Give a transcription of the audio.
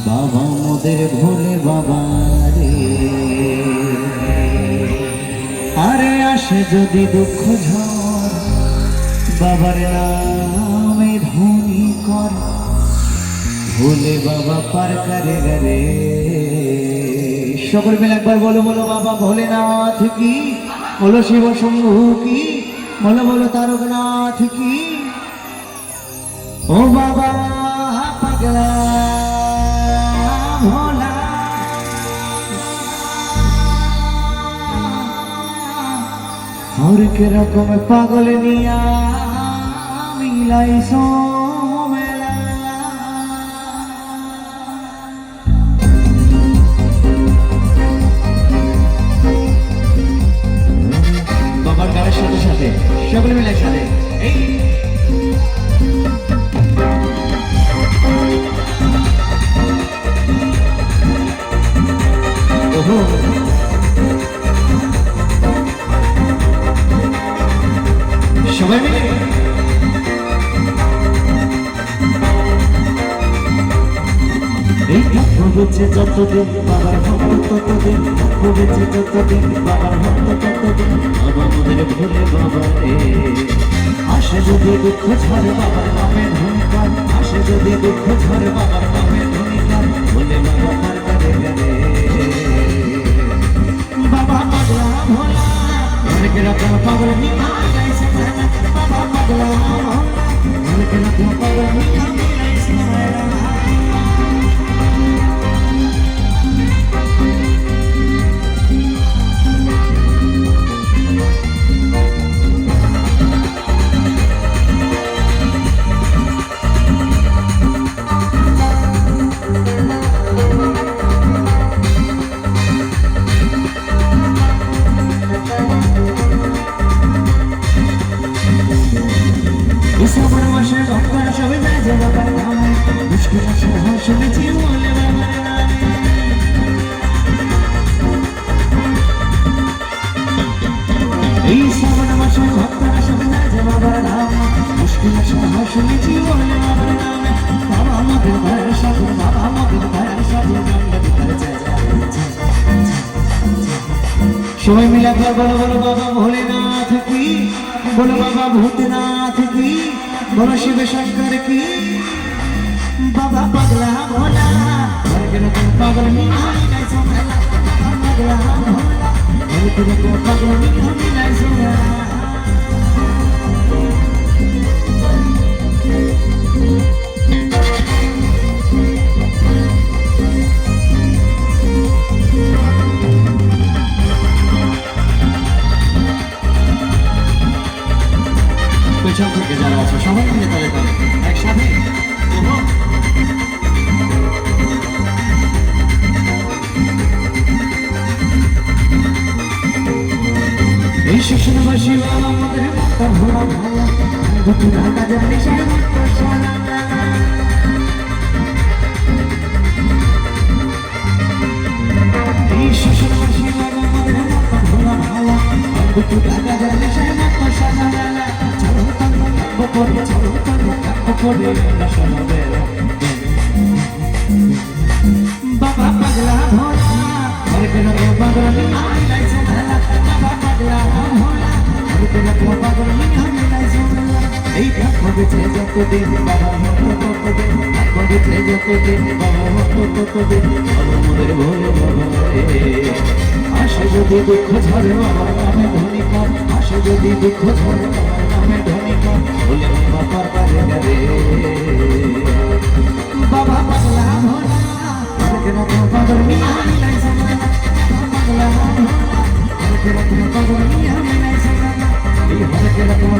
বাবা মোদের ভোলে বাবা রে, আরে আসে যদি দুঃখ ঝড় বাবার নামে ধ্বনি কর, ভোলে বাবা পার করে রে। সকল মিলে একবার বলো বলো বাবা ভোলেনাথ কি, বলো শিব শম্ভু কি, বলো বলো তারকনাথ কি। ও বাবা পাগলা ভোলা, হরেক রকম পাগল নিয়া মিলাইছো মেলা। বাবার গানের সাথে সাথে সকলে মিলে একসাথে এই সবাই মিলে এই ভুগেছে যতদিন বাবার ভক্ত ততদিন, ভুগেছে যতদিন বাবার ভক্ত ততদিন, বাবা মোদের ভোলে বাবা রে। আসে যদি দুঃখ ঝরে বাবার নামে ধ্বনিকার, আসে যদি দুঃখ ঝরে বাবার নামে ধ্বনিকার, ভোলে বাবা তার করে রে। বাবা পাগলা ভোলা, অনেক রকম পাগল নিয়ে গাইছে মেলা। বাবা পাগলা ভোলা, অনেক রকম পাগল নিয়ে গাইছে মেলা। শ্রাবণ মাসে ভক্তরা সবাই যায় যে বাবার নামে, মুশকিল আছে শুনেছি বলে বাবার নামে। এই শ্রাবণ মাসে ভক্তরা সবাই যায় যে বাবার নামে, মুশকিল আছে শুনেছি বলে বাবার নামে। বাবা আমাদের ভাইয়ের সাথে, বাবা আমাদের ভাইয়ের সাথে গঙ্গা ভিতরে যায়। সবাই মিলে একবার বলো বলো বাবা ভোলেনাথ কি, বলো বাবা ভূতনাথ কি, বলো শিব শঙ্কর কি। বাবা পাগলা ভোলা, হরেক রকম পাগল নিয়ে গাইছো মেলা। বাবা পাগলা ভোলা, হরেক রকম পাগল নিয়ে গাইছো মেলা। পেছন থেকে যারা আছে সবাই মিলে তালে তালে একসাথে এই শিশুবাসী বাবা আমাদের মাতা ভোলা ভালা, দুটি ঢাকা জানি সে মাত্র সারা। এই শিশুবাসী বাবা আমাদের মাতা ভোলা ভালা, দুটি ঢাকা জানি সে মাত্র সারা। করে চলো চলো করে নশানো বেলা। বাবা পাগলা ভোলা, হরেক রকম পাগল নিয়ে গাইছো মেলা। বাবা পাগলা ভোলা, হরেক রকম পাগল নিয়ে গাইছো মেলা। এই ভগছে যতদিন বাবা ভক্ত ততদিন, ভগছে যতদিন বাবা ভক্ত ততদিন, বাবা মোদের ভোলে বাবা রে। আসে যদি দুঃখ ঝরে বাবার নামে ধ্বনিকার, আসে যদি দুঃখ ঝরে বাবার নামে ধ্বনিকার, ভোলে বাবা পার করে রে। বাবা পাগলা ভোলা, হরেক রকম পাগল নিয়ে গাইছো মেলা। বাবা পাগলা ভোলা, হরেক রকম পাগল নিয়ে গাইছো মেলা। এই হরেক রকম